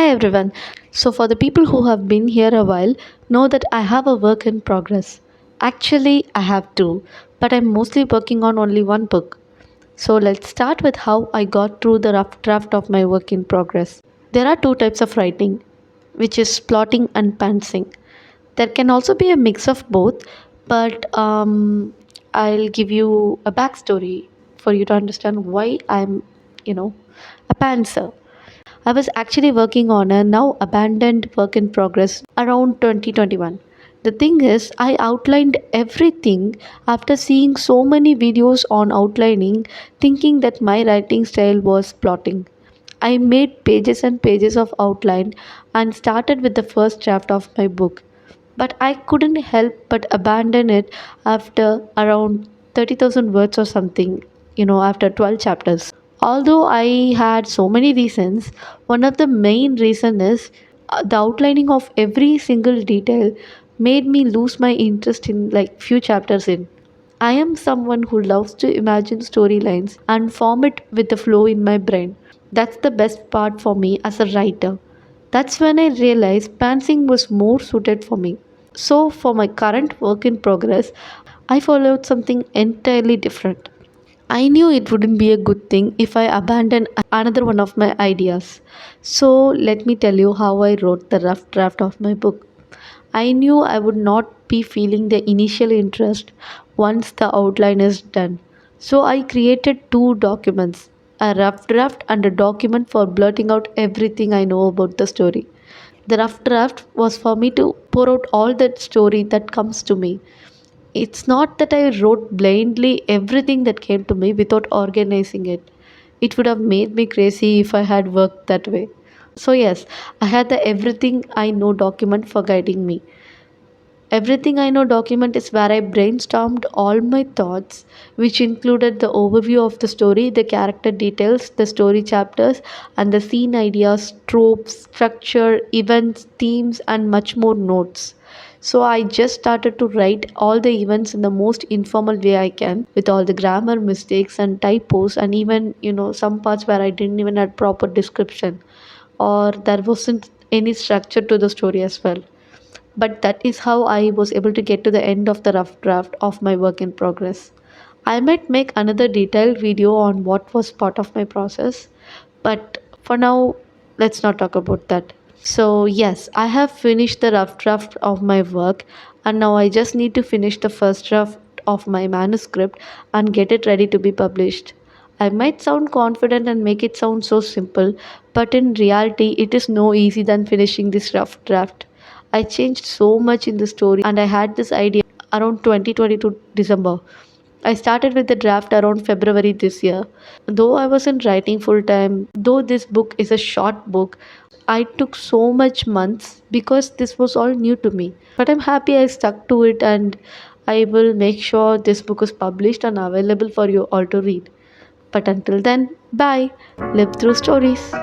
Hi everyone. So, for the people who have been here a while, know that I have a work in progress. Actually, I have two, but I'm mostly working on only one book. So, let's start with how I got through the rough draft of my work in progress. There are two types of writing, which is plotting and pantsing. There can also be a mix of both, but I'll give you a backstory for you to understand why I'm a pantser. I was actually working on a now abandoned work in progress around 2021. The thing is, I outlined everything after seeing so many videos on outlining, thinking that my writing style was plotting. I made pages and pages of outline and started with the first draft of my book. But I couldn't help but abandon it after around 30,000 words or something, after 12 chapters. Although I had so many reasons, one of the main reason is the outlining of every single detail made me lose my interest in like few chapters in. I am someone who loves to imagine storylines and form it with the flow in my brain. That's the best part for me as a writer. That's when I realized pantsing was more suited for me. So, for my current work in progress, I followed something entirely different. I knew it wouldn't be a good thing if I abandoned another one of my ideas. So, let me tell you how I wrote the rough draft of my book. I knew I would not be feeling the initial interest once the outline is done. So, I created two documents, a rough draft and a document for blurting out everything I know about the story. The rough draft was for me to pour out all that story that comes to me. It's not that I wrote blindly everything that came to me without organizing it. It would have made me crazy if I had worked that way. So, yes, I had the everything I know document for guiding me. Everything I know document is where I brainstormed all my thoughts, which included the overview of the story, the character details, the story chapters, and the scene ideas, tropes, structure, events, themes, and much more notes. So I just started to write all the events in the most informal way I can, with all the grammar mistakes and typos, and even some parts where I didn't even have proper description, or there wasn't any structure to the story as well. But that is how I was able to get to the end of the rough draft of my work in progress. I might make another detailed video on what was part of my process, but for now, let's not talk about that. So, yes, I have finished the rough draft of my work, and now I just need to finish the first draft of my manuscript and get it ready to be published. I might sound confident and make it sound so simple, but in reality, it is no easy than finishing this rough draft. I changed so much in the story, and I had this idea around 2022 December. I started with the draft around February this year. Though I wasn't writing full time, though this book is a short book, I took so much months because this was all new to me. But I'm happy I stuck to it, and I will make sure this book is published and available for you all to read. But until then, bye. Live through stories.